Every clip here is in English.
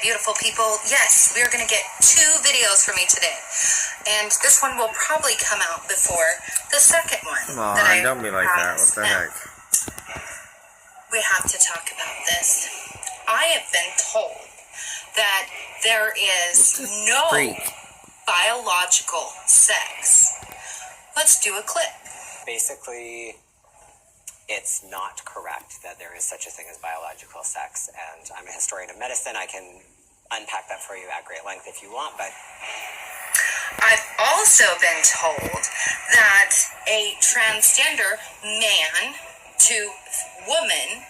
beautiful people. Yes, we are going to get 2 videos from me today. And this one will probably come out before the second one. Aw, don't be like that. What the heck? We have to talk about this. I have been told that there is no biological sex. Let's do a clip. Basically, it's not correct that there is such a thing as biological sex, and I'm a historian of medicine. I can unpack that for you at great length if you want, but I've also been told that a transgender man to woman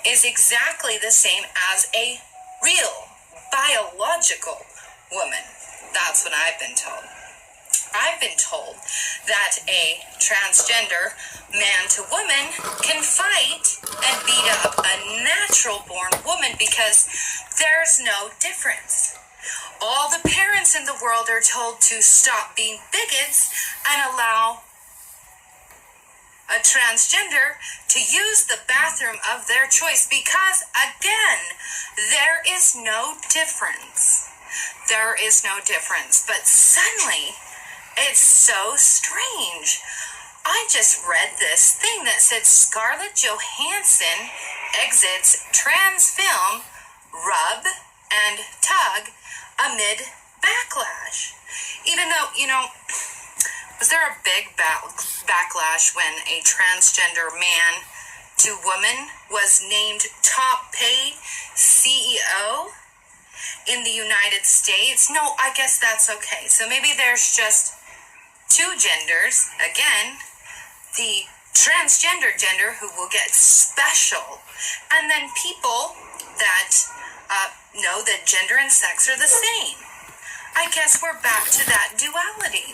is exactly the same as a real biological woman. That's what I've been told. I've been told that a transgender man to woman can fight and beat up a natural-born woman because there's no difference. All the parents in the world are told to stop being bigots and allow a transgender to use the bathroom of their choice because, again, there is no difference. There is no difference. But suddenly, it's so strange. I just read this thing that said Scarlett Johansson exits trans film Rub and Tug amid backlash. Even though, was there a big backlash when a transgender man to woman was named top paid CEO in the United States? No, I guess that's okay. So maybe there's just 2 genders, again, the transgender gender who will get special, and then people that know that gender and sex are the same. I guess we're back to that duality.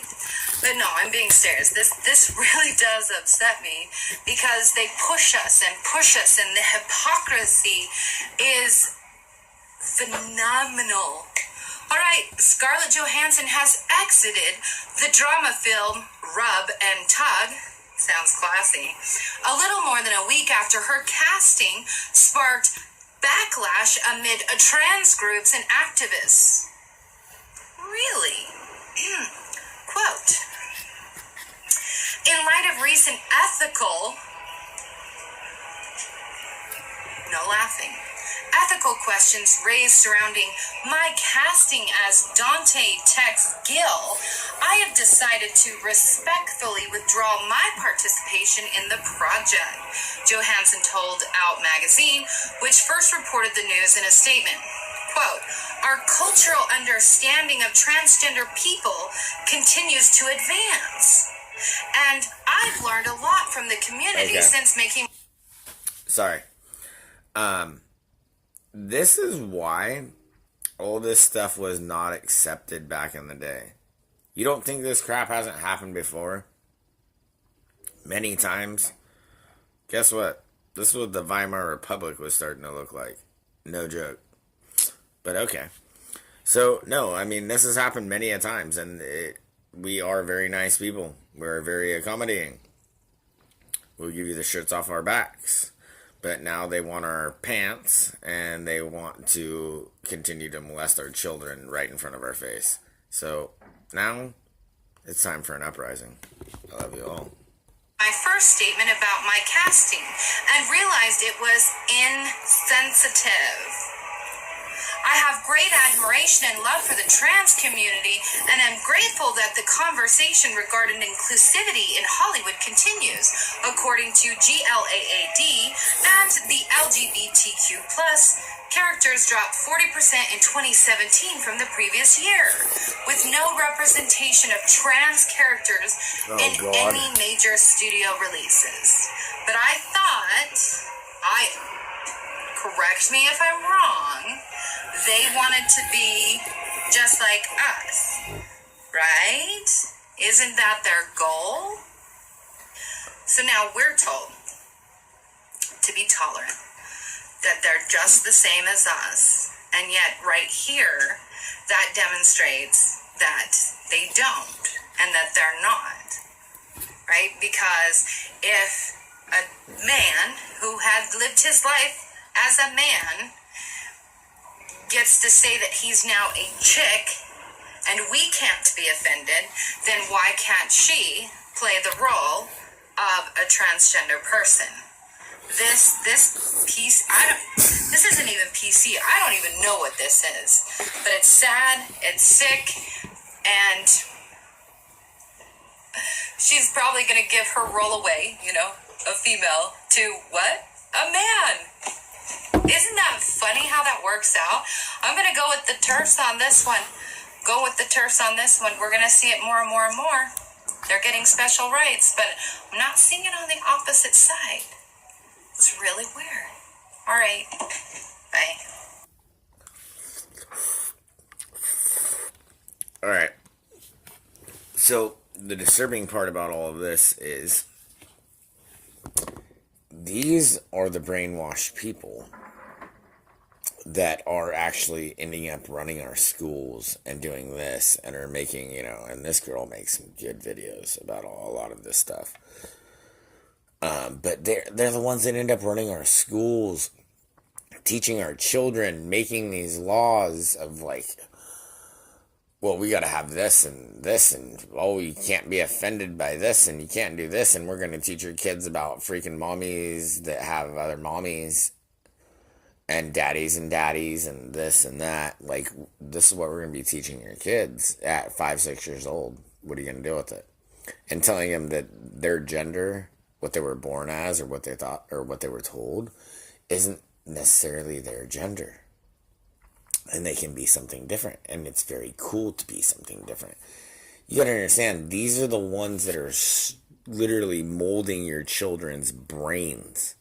But no, I'm being serious. This really does upset me because they push us, and the hypocrisy is phenomenal. All right, Scarlett Johansson has exited the drama film Rub and Tug. Sounds classy. A little more than a week after her casting sparked backlash amid trans groups and activists. Really? Quote, in light of recent ethical questions raised surrounding my casting as Dante Tex Gill, I have decided to respectfully withdraw my participation in the project, Johansson told Out magazine, which first reported the news in a statement. Quote, our cultural understanding of transgender people continues to advance. And I've learned a lot from the community since making... Sorry. This is why all this stuff was not accepted back in the day. You don't think this crap hasn't happened before? Many times. Guess what? This is what the Weimar Republic was starting to look like. No joke. But okay. So, no, I mean, this has happened many a times, and we are very nice people. We're very accommodating. We'll give you the shirts off our backs. But now they want our pants, and they want to continue to molest our children right in front of our face. So, now, it's time for an uprising. I love you all. My first statement about my casting, and realized it was insensitive. I have great admiration and love for the trans community, and am grateful that the conversation regarding inclusivity in Hollywood continues, according to GLAAD, and the LGBTQ+. Characters dropped 40% in 2017 from the previous year, with no representation of trans characters in any major studio releases. But I thought, correct me if I'm wrong, they wanted to be just like us, right? Isn't that their goal? So now we're told to be tolerant, that they're just the same as us, and yet right here, that demonstrates that they don't, and that they're not, right? Because if a man who had lived his life as a man gets to say that he's now a chick and we can't be offended, then why can't she play the role of a transgender person? This piece, this isn't even PC. I don't even know what this is. But it's sad, it's sick, and she's probably going to give her role away, a female, to what? A man. Isn't that funny how that works out? I'm going to go with the TERFs on this one. We're going to see it more and more and more. They're getting special rights, but I'm not seeing it on the opposite side. It's really weird. All right. Bye. All right. So the disturbing part about all of this is these are the brainwashed people that are actually ending up running our schools and doing this and are making, and this girl makes some good videos about a lot of this stuff. But they're the ones that end up running our schools, teaching our children, making these laws of like, well, we got to have this, and oh, you can't be offended by this, and you can't do this, and we're going to teach your kids about freaking mommies that have other mommies, and daddies, and this and that. Like, this is what we're going to be teaching your kids at 5, 6 years old. What are you going to do with it? And telling them that their gender, what they were born as, or what they thought, or what they were told, isn't necessarily their gender. And they can be something different. And it's very cool to be something different. You gotta understand, these are the ones that are literally molding your children's brains.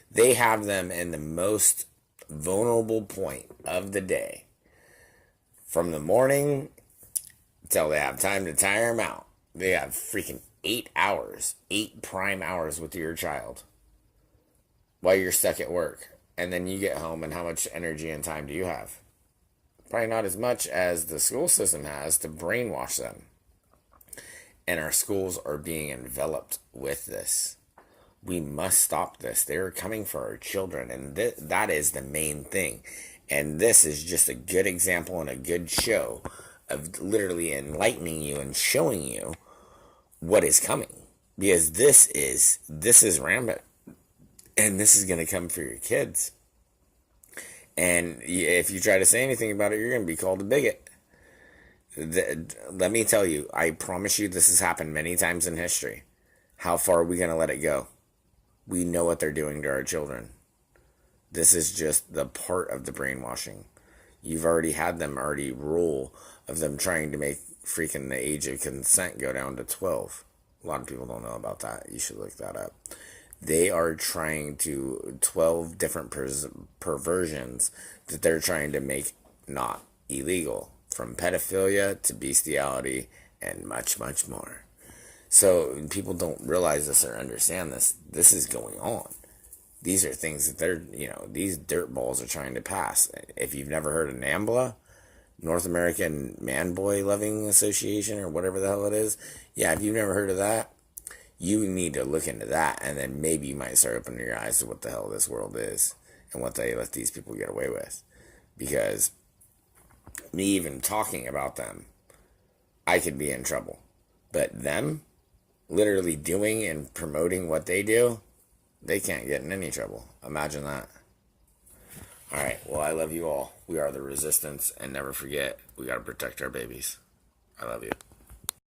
They have them in the most vulnerable point of the day. From the morning till they have time to tire them out. They have freaking 8 hours, 8 prime hours with your child while you're stuck at work. And then you get home, and how much energy and time do you have? Probably not as much as the school system has to brainwash them. And our schools are being enveloped with this. We must stop this. They're coming for our children, and that is the main thing. And this is just a good example and a good show of literally enlightening you and showing you what is coming. Because this is rampant. And this is going to come for your kids. And if you try to say anything about it, you're going to be called a bigot. Let me tell you, I promise you this has happened many times in history. How far are we going to let it go? We know what they're doing to our children. This is just the part of the brainwashing. You've already had them rule of them trying to make freaking the age of consent go down to 12. A lot of people don't know about that. You should look that up. They are trying to 12 different perversions that they're trying to make not illegal, from pedophilia to bestiality and much, much more. So people don't realize this or understand this. This is going on. These are things that they're, these dirt balls are trying to pass. If you've never heard of NAMBLA, North American Man Boy Loving Association, or whatever the hell it is, yeah, if you've never heard of that, you need to look into that, and then maybe you might start opening your eyes to what the hell this world is and what they let these people get away with. Because me even talking about them, I could be in trouble. But them literally doing and promoting what they do, they can't get in any trouble. Imagine that. Alright, well, I love you all. We are the resistance, and never forget, we got to protect our babies. I love you.